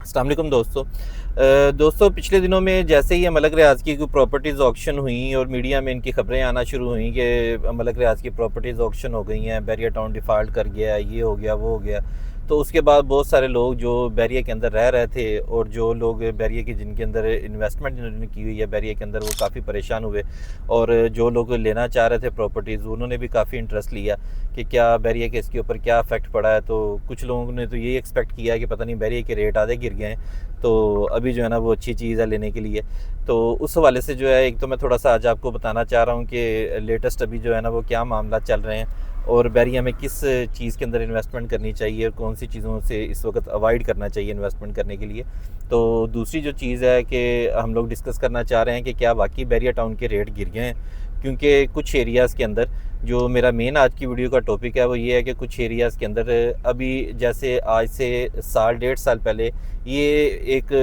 अस्सलाम वालेकुम दोस्तों पिछले दिनों में जैसे ही मलक रियाज की प्रॉपर्टीज़ ऑक्शन हुई और मीडिया में इनकी खबरें आना शुरू हुई कि मलक रियाज की प्रॉपर्टीज़ ऑक्शन हो गई हैं, बैरिया टाउन डिफ़ॉल्ट कर गया, ये हो गया वो हो गया। तो उसके बाद बहुत सारे लोग जो बैरिया के अंदर रह रहे थे और जो लोग बैरिया की जिनके अंदर इन्वेस्टमेंट जिन्होंने की हुई है बैरिया के अंदर, वो काफ़ी परेशान हुए। और जो लोग लेना चाह रहे थे प्रॉपर्टीज़, उन्होंने भी काफ़ी इंटरेस्ट लिया कि क्या बैरिया के इसके ऊपर क्या इफेक्ट पड़ा है। तो कुछ लोगों ने तो ये एक्सपेक्ट किया कि पता नहीं बैरिया के रेट आधे गिर गए हैं, तो अभी जो है ना वो अच्छी चीज़ है लेने के लिए। तो उस हवाले से जो है, एक तो मैं थोड़ा सा आज आपको बताना चाह रहा हूँ कि लेटेस्ट अभी जो है ना वो क्या मामला चल रहे हैं और बैरिया में किस चीज़ के अंदर इन्वेस्टमेंट करनी चाहिए और कौन सी चीज़ों से इस वक्त अवॉइड करना चाहिए इन्वेस्टमेंट करने के लिए। तो दूसरी जो चीज़ है कि हम लोग डिस्कस करना चाह रहे हैं कि क्या वाकई बैरिया टाउन के रेट गिर गए हैं, क्योंकि कुछ एरियाज़ के अंदर जो मेरा मेन आज की वीडियो का टॉपिक है वो ये है कि कुछ एरियाज़ के अंदर अभी जैसे आज से साल डेढ़ साल पहले ये एक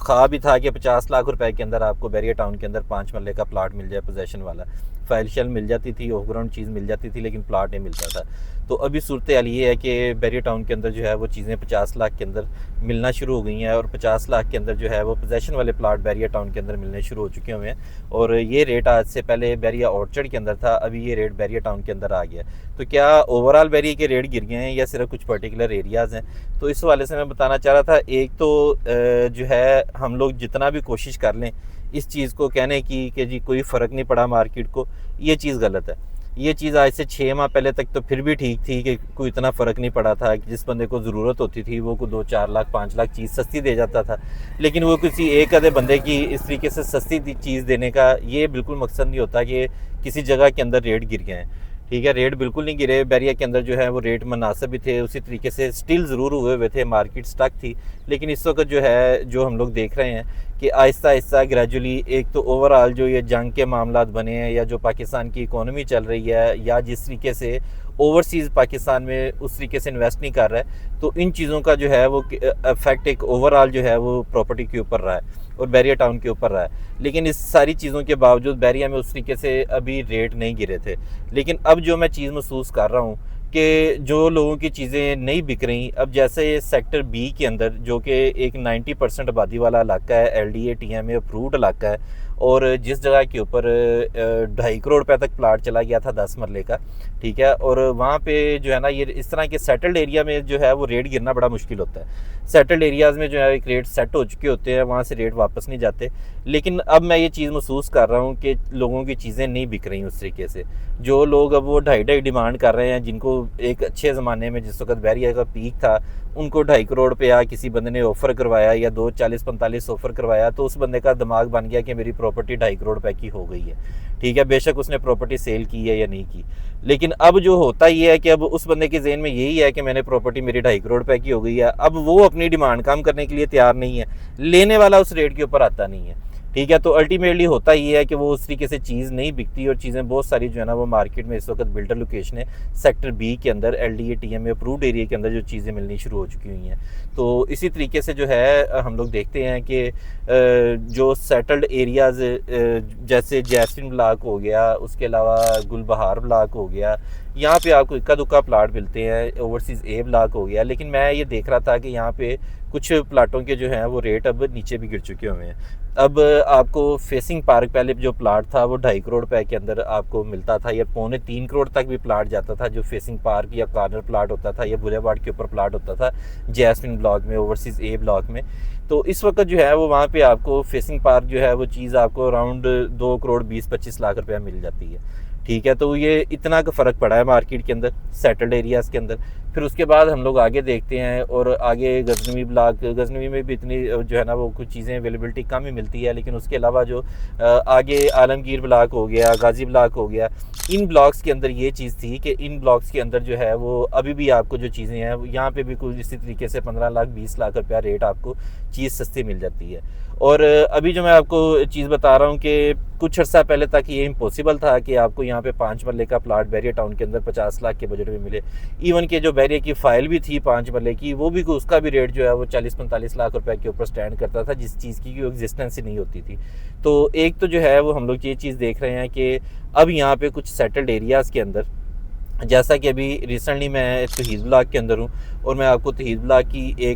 ख्वाब भी था कि 50 लाख रुपए के अंदर आपको बैरिया टाउन के अंदर 5 मरले का प्लाट मिल जाए, पोजेशन वाला फाइल शेल मिल जाती थी, ऑफ ग्राउंड चीज़ मिल जाती थी, लेकिन प्लाट नहीं मिलता था। तो अभी सूरत हाल ये है कि बैरिया टाउन के अंदर जो है वो चीज़ें 50 लाख के अंदर मिलना शुरू हो गई हैं और 50 लाख के अंदर जो है वो पोजेशन वाले प्लाट बैरिया टाउन के अंदर मिलने शुरू हो चुके हुए हैं। और ये रेट आज से पहले बैरिया ऑर्चर्ड के अंदर था, अभी ये रेट बैरिया टाउन के अंदर आ गया। तो क्या ओवरऑल बैरिया के रेट गिर गए हैं या सिर्फ कुछ पर्टिकुलर एरियाज़ हैं? तो इस हवाले से मैं बताना चाह रहा था। एक तो जो है हम लोग जितना भी कोशिश कर लें इस चीज़ को कहने की कि जी कोई फ़र्क नहीं पड़ा मार्केट को, ये चीज़ गलत है। ये चीज़ आज से 6 माह पहले तक तो फिर भी ठीक थी कि कोई इतना फ़र्क नहीं पड़ा था कि जिस बंदे को ज़रूरत होती थी वो को 2-4 लाख 5 लाख चीज़ सस्ती दे जाता था। लेकिन वो किसी एक आधे बंदे की इस तरीके से सस्ती चीज़ देने का ये बिल्कुल मकसद नहीं होता कि किसी जगह के अंदर रेट गिर गए हैं। ठीक है, रेट बिल्कुल नहीं गिरे, बैरिया के अंदर जो है वो रेट मुनासिब भी थे, उसी तरीके से स्टिल ज़रूर हुए हुए थे, मार्केट स्टक थी। लेकिन इस वक्त जो है जो हम लोग देख रहे हैं कि आहिस्ता आहिस्ता ग्रेजुअली एक तो ओवरऑल जो ये जंग के मामलात बने हैं या जो पाकिस्तान की इकोनॉमी चल रही है या जिस तरीके से ओवरसीज़ पाकिस्तान में उस तरीके से इन्वेस्ट नहीं कर रहा है, तो इन चीज़ों का जो है वो इफेक्ट एक ओवरऑल जो है वो प्रॉपर्टी के ऊपर रहा है और बैरिया टाउन के ऊपर रहा है। लेकिन इस सारी चीज़ों के बावजूद बैरिया में उस तरीके से अभी रेट नहीं गिरे थे। लेकिन अब जो मैं चीज़ महसूस कर रहा हूँ कि जो लोगों की चीज़ें नहीं बिक रही, अब जैसे सेक्टर बी के अंदर जो कि एक 90% आबादी वाला इलाका है, LDA TMA अप्रूव्ड इलाका है और जिस जगह के ऊपर 2.5 करोड़ रुपए तक प्लाट चला गया था 10 मरले का, ठीक है। और वहाँ पे जो है ना ये इस तरह के सेटल्ड एरिया में जो है वो रेट गिरना बड़ा मुश्किल होता है। सेटल्ड एरियाज़ में जो है एक रेट सेट हो चुके होते हैं, वहाँ से रेट वापस नहीं जाते। लेकिन अब मैं ये चीज़ महसूस कर रहा हूँ कि लोगों की चीज़ें नहीं बिक रही उस तरीके से। जो लोग अब वो 2.5 डिमांड कर रहे हैं, जिनको एक अच्छे ज़माने में जिस वक्त बैरिया का पीक था उनको 2.5 करोड़ रुपया किसी बंदे ने ऑफ़र करवाया या 2.40-45 ऑफ़र करवाया, तो उस बंदे का दिमाग बन गया कि मेरी प्रॉपर्टी 2.5 करोड़ रुपए की हो गई है। ठीक है, बेशक उसने प्रॉपर्टी सेल की है या नहीं की, लेकिन अब जो होता ये है कि अब उस बंदे के ज़हन में यही है कि मैंने प्रॉपर्टी मेरी 2.5 करोड़ रुपए की हो गई है। अब वो अपनी डिमांड कम करने के लिए तैयार नहीं है, लेने वाला उस रेट के ऊपर आता नहीं है। ठीक है, तो अल्टीमेटली होता ये है कि वो उस तरीके से चीज़ नहीं बिकती और चीज़ें बहुत सारी जो है ना वो मार्केट में इस वक्त बिल्डर लोकेशन है सेक्टर बी के अंदर LDA TMA अप्रूव्ड एरिया के अंदर जो चीज़ें मिलनी शुरू हो चुकी हुई हैं। तो इसी तरीके से जो है हम लोग देखते हैं कि जो सेटल्ड एरियाज़ जैसे जैस्मिन ब्लॉक हो गया, उसके अलावा गुलबहार ब्लॉक हो गया, यहाँ पे आपको इक्का दुक्का प्लाट मिलते हैं, ओवरसीज़ A ब्लॉक हो गया। लेकिन मैं ये देख रहा था कि यहाँ पे कुछ प्लाटों के जो हैं वो रेट अब नीचे भी गिर चुके हुए हैं। अब आपको फेसिंग पार्क पहले जो प्लाट था वो 2.5 करोड़ रुपए के अंदर आपको मिलता था, या 2.25 करोड़ तक भी प्लाट जाता था, जो फेसिंग पार्क या कॉर्नर प्लाट होता था या बुलेवार्ड के ऊपर प्लाट होता था जैस्मिन ब्लॉक में, ओवरसीज़ A ब्लॉक में। तो इस वक्त जो है वो वहाँ पे आपको फेसिंग पार्क जो है वो चीज़ आपको अराउंड 2 करोड़ 20-25 लाख रुपया मिल जाती है। ठीक है, तो ये इतना का फ़र्क पड़ा है मार्केट के अंदर सेटल्ड एरियाज़ के अंदर। फिर उसके बाद हम लोग आगे देखते हैं और आगे गजनवी ब्लॉक, गजनवी में भी इतनी जो है ना वो कुछ चीज़ें अवेलेबिलिटी कम ही मिलती है। लेकिन उसके अलावा जो आगे आलमगीर ब्लॉक हो गया, गाजी ब्लॉक हो गया, इन ब्लॉक्स के अंदर ये चीज़ थी कि इन ब्लॉक्स के अंदर जो है वो अभी भी आपको जो चीज़ें हैं यहाँ पे भी कुछ इसी तरीके से 15 लाख 20 लाख रुपया रेट आपको चीज़ सस्ती मिल जाती है। और अभी जो मैं आपको चीज़ बता रहा हूँ कि कुछ अर्सा पहले तक ये इम्पॉसिबल था कि आपको यहाँ पे 5 मरले का प्लाट बैरिया टाउन के अंदर 50 लाख के बजट में मिले। इवन के जो बैरिया की फ़ाइल भी थी 5 मरले की, वो भी उसका भी रेट जो है वो 40-45 लाख रुपए के ऊपर स्टैंड करता था, जिस चीज़ की एग्जिस्टेंस ही नहीं होती थी। तो एक तो जो है वो हम लोग ये चीज़ देख रहे हैं कि अब यहाँ पे कुछ सेटल्ड एरियाज़ के अंदर जैसा कि अभी रिसेंटली मैं तहीज़ ब्लॉक के अंदर हूँ और मैं आपको तहीज़ ब्लॉक की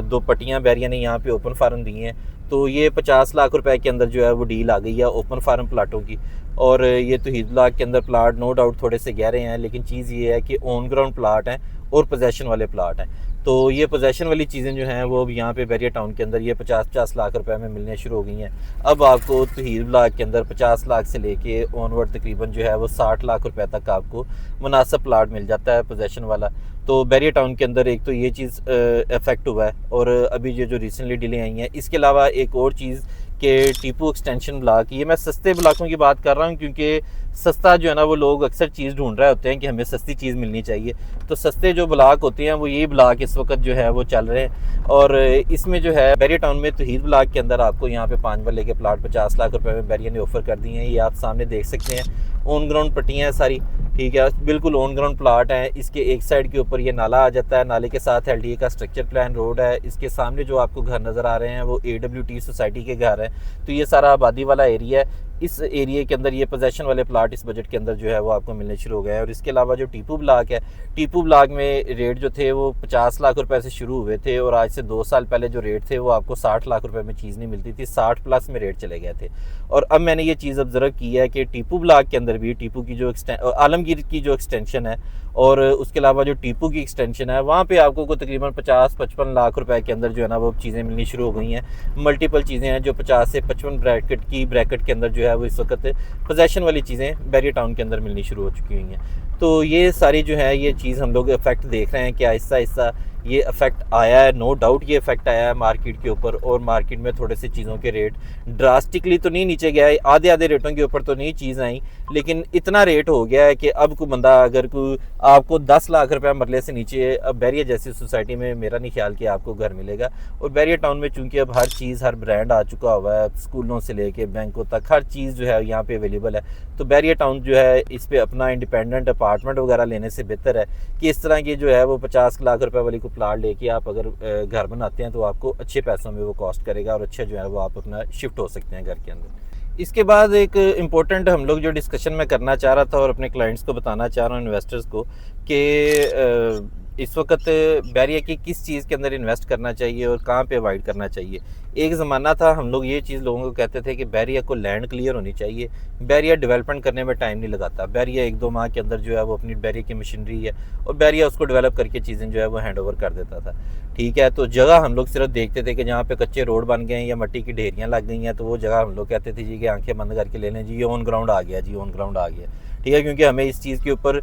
दो पट्टियाँ बैरिया ने यहाँ पे ओपन फार्म दी हैं। तो ये 50 लाख रुपए के अंदर जो है वो डील आ गई है ओपन फार्म प्लाटों की। और ये तहीज़ ब्लॉक के अंदर प्लाट नो डाउट थोड़े से गहरे हैं, लेकिन चीज़ ये है कि ऑन ग्राउंड प्लाट हैं और पोजेसन वाले प्लाट हैं। तो ये पोजेसन वाली चीज़ें जो हैं वो अब यहाँ पे बैरिया टाउन के अंदर ये 50-50 लाख रुपए में मिलने शुरू हो गई हैं। अब आपको तहीज़ ब्लॉक के अंदर 50 लाख से लेके ऑनवर्ड तकरीबन जो है वो 60 लाख रुपए तक आपको मुनासिब प्लाट मिल जाता है पोजेसन वाला। तो बैरिया टाउन के अंदर एक तो ये चीज़ इफेक्ट हुआ है। और अभी जो रिसेंटली डीलें आई हैं, इसके अलावा एक और चीज़ कि टीपू एक्सटेंशन ब्लॉक, ये मैं सस्ते ब्लॉकों की बात कर रहा हूँ क्योंकि सस्ता जो है ना वो लोग अक्सर चीज़ ढूंढ रहे होते हैं कि हमें सस्ती चीज़ मिलनी चाहिए। तो सस्ते जो ब्लॉक होते हैं वो यही ब्लॉक इस वक्त जो है वो चल रहे हैं। और इसमें जो है बैरिया टाउन में तहीज़ ब्लॉक के अंदर आपको यहाँ पे 5 मरले के प्लाट 50 लाख रुपए में बैरिया ने ऑफर कर दिए हैं। ये आप सामने देख सकते हैं, ऑन ग्राउंड पट्टियाँ हैं सारी, ठीक है, बिल्कुल ऑन ग्राउंड प्लाट है। इसके एक साइड के ऊपर ये नाला आ जाता है, नाले के साथ एलडीए का स्ट्रक्चर प्लान रोड है। इसके सामने जो आपको घर नज़र आ रहे हैं वो AWT सोसाइटी के घर हैं। तो ये सारा आबादी वाला एरिया है। इस एरिया के अंदर ये पोजेसन वाले प्लाट इस बजट के अंदर जो है वो आपको मिलने शुरू हो गए हैं। और इसके अलावा जो टीपू ब्लॉक है, टीपू ब्लॉक में रेट जो थे वो 50 लाख रुपए से शुरू हुए थे और आज से 2 साल पहले जो रेट थे वो आपको 60 लाख रुपए में चीज़ नहीं मिलती थी, 60 प्लस में रेट चले गए थे। और अब मैंने ये चीज़ ऑब्जर्व की है कि टीपू ब्लॉक के अंदर भी टीपू की जो आलमगीर की जो एक्सटेंशन है और उसके अलावा जो टीपू की एक्सटेंशन है वहाँ पे आपको को तकरीबन 50-55 लाख रुपए के अंदर जो है ना वो चीज़ें मिलनी शुरू हो गई हैं। मल्टीपल चीज़ें हैं जो 50 से 55 ब्रैकेट के अंदर जो है वो इस वक्त पोजेसन वाली चीज़ें बैरिया टाउन के अंदर मिलनी शुरू हो चुकी हुई हैं। तो ये सारी जो है ये चीज़ हम लोग इफेक्ट देख रहे हैं कि आहिस्ता आहिस्ता ये इफेक्ट आया है। नो डाउट ये इफेक्ट आया है मार्केट के ऊपर और मार्केट में थोड़े से चीज़ों के रेट ड्रास्टिकली तो नहीं नीचे गया है, आधे आधे रेटों के ऊपर तो नहीं चीज़ आई, लेकिन इतना रेट हो गया है कि अब कोई बंदा अगर कोई आपको 10 लाख रुपये मरले से नीचे अब बैरिया जैसी सोसाइटी में मेरा नहीं ख्याल कि आपको घर मिलेगा। और बैरिया टाउन में चूंकि अब हर चीज़ हर ब्रांड आ चुका हुआ है, स्कूलों से लेके बैंकों तक हर चीज़ जो है यहाँ पे अवेलेबल है। तो बैरिया टाउन जो है इस पर अपना इंडिपेंडेंट अपार्टमेंट वगैरह लेने से बेहतर है कि इस तरह की जो है वो 50 लाख रुपए वाली को प्लाट लेके आप अगर घर बनाते हैं तो आपको अच्छे पैसों में वो कॉस्ट करेगा और अच्छा जो है वो आप अपना शिफ्ट हो सकते हैं घर के अंदर। इसके बाद एक इम्पोर्टेंट हम लोग जो डिस्कशन में करना चाह रहा था और अपने क्लाइंट्स को बताना चाह रहा हूँ, इन्वेस्टर्स को, कि इस वक्त बैरिया की किस चीज़ के अंदर इन्वेस्ट करना चाहिए और कहाँ पे अवॉइड करना चाहिए। एक ज़माना था हम लोग ये चीज़ लोगों को कहते थे कि बैरिया को लैंड क्लियर होनी चाहिए, बैरिया डेवलपमेंट करने में टाइम नहीं लगाता, बैरिया 1-2 माह के अंदर जो है वो अपनी बैरिया की मशीनरी है और बैरिया उसको डेवलप करके चीज़ें जो है वो हैंड ओवर कर देता था। ठीक है, तो जगह हम लोग सिर्फ देखते थे कि जहाँ पे कच्चे रोड बन गए हैं या मट्टी की ढेरियाँ लग गई हैं तो वो जगह हम लोग कहते थे जी कि आंखें बंद करके ले लें जी, ये ऑन ग्राउंड आ गया जी, ऑन ग्राउंड आ गया। ठीक है, क्योंकि हमें इस चीज़ के ऊपर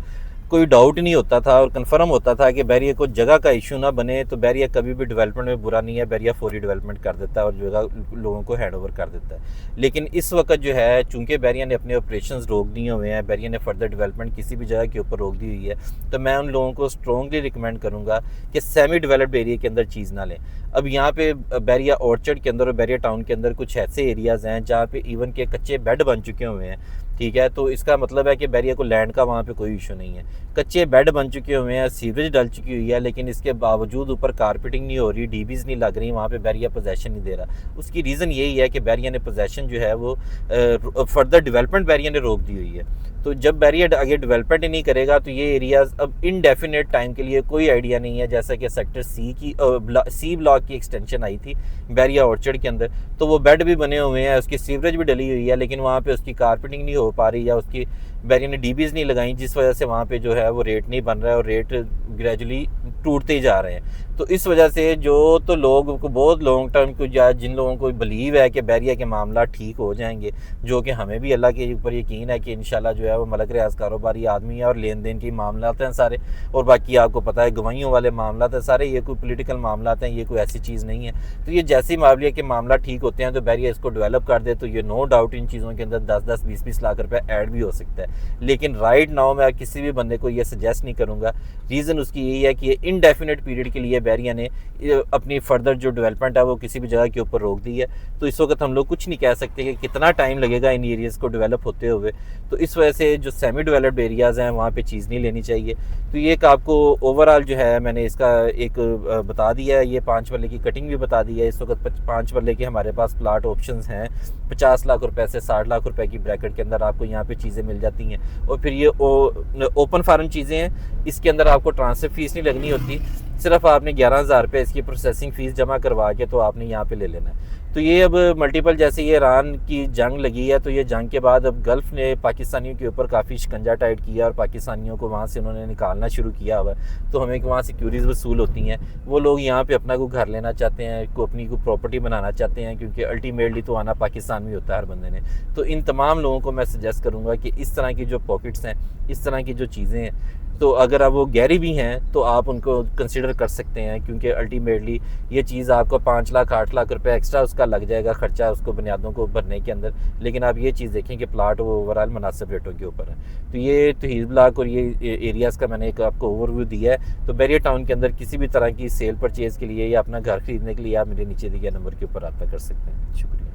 कोई डाउट नहीं होता था और कंफर्म होता था कि बैरिया को जगह का इशू ना बने। तो बैरिया कभी भी डेवलपमेंट में बुरा नहीं है, बैरिया फौरी डेवलपमेंट कर देता है और जगह लोगों को हैंड ओवर कर देता है। लेकिन इस वक्त जो है चूंकि बैरिया ने अपने ऑपरेशंस रोक दिए हुए हैं, बैरिया ने फर्दर डेवलपमेंट किसी भी जगह के ऊपर रोक दी हुई है, तो मैं उन लोगों को स्ट्रॉन्गली रिकमेंड करूँगा कि सेमी डेवलप्ड एरिया के अंदर चीज़ ना लें। अब यहाँ पे बैरिया ऑर्चर्ड के अंदर और बैरिया टाउन के अंदर कुछ ऐसे एरियाज़ हैं जहाँ पे इवन के कच्चे बेड बन चुके हुए हैं। ठीक है, तो इसका मतलब है कि बैरिया को लैंड का वहाँ पे कोई इशू नहीं है, कच्चे बेड बन चुके हुए हैं, सीवरेज डल चुकी हुई है, लेकिन इसके बावजूद ऊपर कारपेटिंग नहीं हो रही, डीबीज नहीं लग रही, वहाँ पे बैरिया पोजेसन नहीं दे रहा। उसकी रीज़न यही है कि बैरिया ने पोजेसन जो है वो फर्दर डेवलपमेंट बैरिया ने रोक दी हुई है। तो जब बैरिया आगे डेवलपमेंट ही नहीं करेगा तो ये एरियाज़ अब इनडेफिनेट टाइम के लिए कोई आइडिया नहीं है। जैसा कि सेक्टर सी ब्लॉक की एक्सटेंशन आई थी बैरिया ऑर्चर्ड के अंदर, तो वो बेड भी बने हुए हैं, उसकी सीवरेज भी डली हुई है, लेकिन वहाँ पे उसकी कारपेटिंग नहीं हो पा रही या उसकी बैरिया ने डीबीज नहीं लगाई, जिस वजह से वहाँ पे जो है वो रेट नहीं बन रहा है और रेट ग्रेजुअली टूटते ही जा रहे हैं। तो इस वजह से जो तो लोग को बहुत लॉन्ग टर्म को जिन लोगों को बिलीव है कि बैरिया के मामला ठीक हो जाएंगे, जो कि हमें भी अल्लाह के ऊपर यकीन है कि इंशाल्लाह जो है वो मलक रियाज कारोबारी आदमी है और लेन देन के मामला हैं सारे, और बाकी आपको पता है गवाहियों वाले मामला हैं सारे, ये कोई पोलिटिकल मामला हैं, ये कोई ऐसी चीज़ नहीं है। तो ये जैसे ही मामले के मामला ठीक होते हैं तो बैरिया इसको डेवलप कर दे तो ये नो डाउट इन चीज़ों के अंदर 10-10, 20-20 लाख रुपये ऐड भी हो सकता है। लेकिन राइट नाउ मैं किसी भी बंदे को ये सजेस्ट नहीं करूँगा। रीज़न उसकी यही है कि ये इनडेफिनेट पीरियड के लिए बैरिया ने अपनी फर्दर जो डेवलपमेंट है वो किसी भी जगह के ऊपर रोक दी है। तो इस वक्त हम लोग कुछ नहीं कह सकते कि कितना टाइम लगेगा इन एरियाज़ को डेवलप होते हुए। तो इस वजह से जो सेमी डेवलप्ड एरियाज़ हैं वहाँ पे चीज़ नहीं लेनी चाहिए। तो ये एक आपको ओवरऑल जो है मैंने इसका एक बता दिया है, ये 5 मरले की कटिंग भी बता दी है। इस वक्त 5 मरले के हमारे पास प्लाट ऑप्शंस हैं 50 लाख रुपए से 60 लाख रुपए की ब्रैकेट के अंदर आपको यहाँ पे चीज़ें मिल जाती होती हैं। और फिर ये ओपन फार्म चीज़ें हैं, इसके अंदर आपको ट्रांसफ़र फ़ीस नहीं लगनी होती, सिर्फ आपने 11,000 रुपये इसकी प्रोसेसिंग फ़ीस जमा करवा के तो आपने यहाँ पे ले लेना है। तो ये अब मल्टीपल, जैसे ये ईरान की जंग लगी है, तो ये जंग के बाद अब गल्फ़ ने पाकिस्तानियों के ऊपर काफ़ी शिकंजा टाइट किया और पाकिस्तानियों को वहाँ से उन्होंने निकालना शुरू किया हुआ है। तो हमें वहाँ से क्यूरीज वसूल होती हैं, वो लोग यहाँ पे अपना को घर लेना चाहते हैं, को अपनी को प्रॉपर्टी बनाना चाहते हैं, क्योंकि अल्टीमेटली तो आना पाकिस्तान में होता है हर बंदे ने। तो इन तमाम लोगों को मैं सजेस्ट करूँगा कि इस तरह की जो पॉकेट्स हैं, इस तरह की जो चीज़ें हैं, तो अगर अब वो गहरी भी हैं तो आप उनको कंसिडर कर सकते हैं, क्योंकि अल्टीमेटली ये चीज़ आपको 5 लाख 8 लाख रुपए एक्स्ट्रा उसका लग जाएगा खर्चा उसको बुनियादों को भरने के अंदर। लेकिन आप ये चीज़ देखें कि प्लाट वो ओवरऑल मुनासिब रेटों के ऊपर है। तो ये तहीज़ ब्लॉक और ये एरियाज़ का मैंने एक आपको ओवरव्यू दिया है। तो बैरियर टाउन के अंदर किसी भी तरह की सेल परचेज़ के लिए या अपना घर खरीदने के लिए आप मेरे नीचे दिए गए नंबर के ऊपर रब्ता कर सकते हैं। शुक्रिया।